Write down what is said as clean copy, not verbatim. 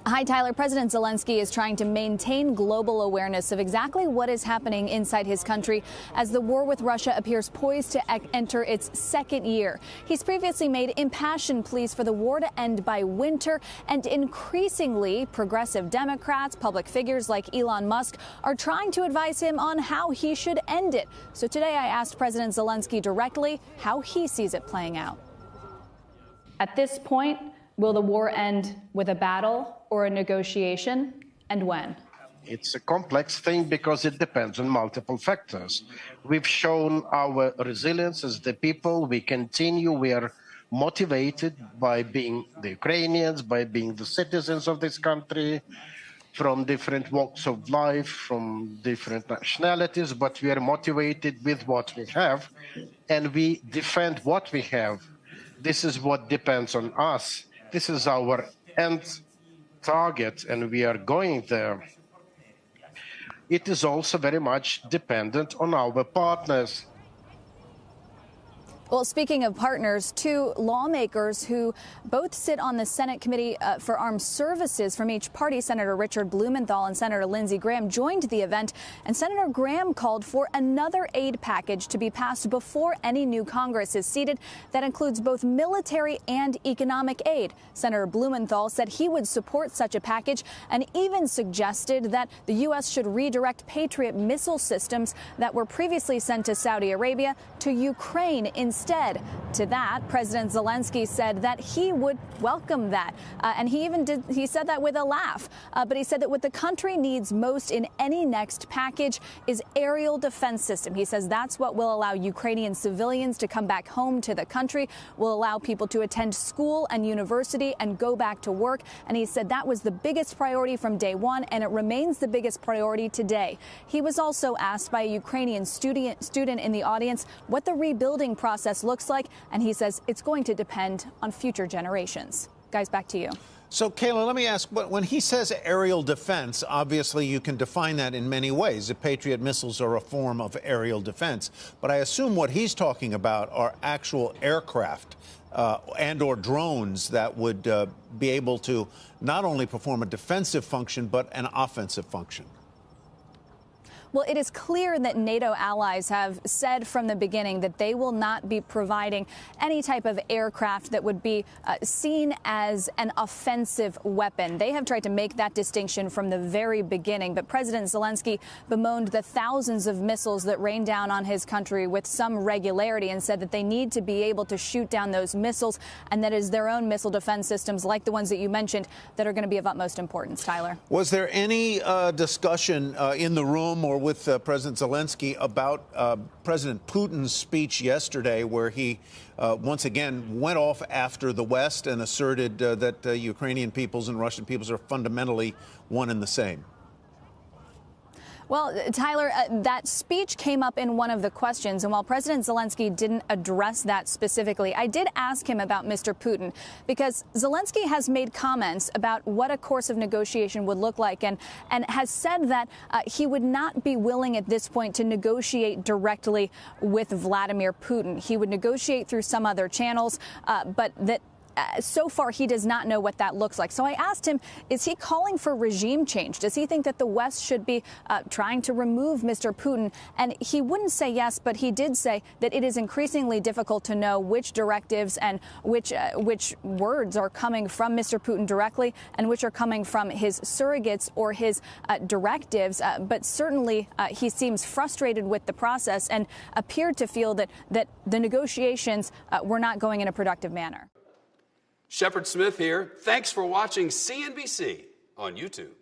Hi, Tyler. President Zelenskyy is trying to maintain global awareness of exactly what is happening inside his country as the war with Russia appears poised to enter its second year. He's previously made impassioned pleas for the war to end by winter, and increasingly progressive Democrats, public figures like Elon Musk, are trying to advise him on how he should end it. So today I asked President Zelenskyy directly how he sees it playing out. At this point, will the war end with a battle or a negotiation, and when? It's a complex thing because it depends on multiple factors. We've shown our resilience as the people. We continue. We are motivated by being the Ukrainians, by being the citizens of this country, from different walks of life, from different nationalities, but we are motivated with what we have, and we defend what we have. This is what depends on us. This is our end target, and we are going there. It is also very much dependent on our partners. Well, speaking of partners, two lawmakers who both sit on the Senate Committee for Armed Services from each party, Senator Richard Blumenthal and Senator Lindsey Graham, joined the event. And Senator Graham called for another aid package to be passed before any new Congress is seated that includes both military and economic aid. Senator Blumenthal said he would support such a package and even suggested that the U.S. should redirect Patriot missile systems that were previously sent to Saudi Arabia to Ukraine instead. To that, President Zelenskyy said that he would welcome that. And he said that with a laugh. But he said that what the country needs most in any next package is aerial defense system. He says that's what will allow Ukrainian civilians to come back home to the country, will allow people to attend school and university and go back to work. And he said that was the biggest priority from day one, and it remains the biggest priority today. He was also asked by a Ukrainian student in the audience what the rebuilding process looks like, and he says it's going to depend on future generations. Guys, back to you. So, Kayla, let me ask, when he says aerial defense, obviously you can define that in many ways. The Patriot missiles are a form of aerial defense. But I assume what he's talking about are actual aircraft and or drones that would be able to not only perform a defensive function, but an offensive function. Well, it is clear that NATO allies have said from the beginning that they will not be providing any type of aircraft that would be seen as an offensive weapon. They have tried to make that distinction from the very beginning. But President Zelenskyy bemoaned the thousands of missiles that rain down on his country with some regularity and said that they need to be able to shoot down those missiles, and that is their own missile defense systems, like the ones that you mentioned, that are going to be of utmost importance. Tyler. Was there any discussion in the room or with President Zelenskyy about President Putin's speech yesterday, where he once again went off after the West and asserted that Ukrainian peoples and Russian peoples are fundamentally one and the same? Well, Tyler, that speech came up in one of the questions, and while President Zelenskyy didn't address that specifically, I did ask him about Mr. Putin, because Zelenskyy has made comments about what a course of negotiation would look like, and has said that he would not be willing at this point to negotiate directly with Vladimir Putin. He would negotiate through some other channels, but that so far, he does not know what that looks like. So I asked him, is he calling for regime change? Does he think that the West should be trying to remove Mr. Putin? And he wouldn't say yes, but he did say that it is increasingly difficult to know which directives and which words are coming from Mr. Putin directly and which are coming from his surrogates or his directives. But certainly he seems frustrated with the process and appeared to feel that the negotiations were not going in a productive manner. Shepard Smith here. Thanks for watching CNBC on YouTube.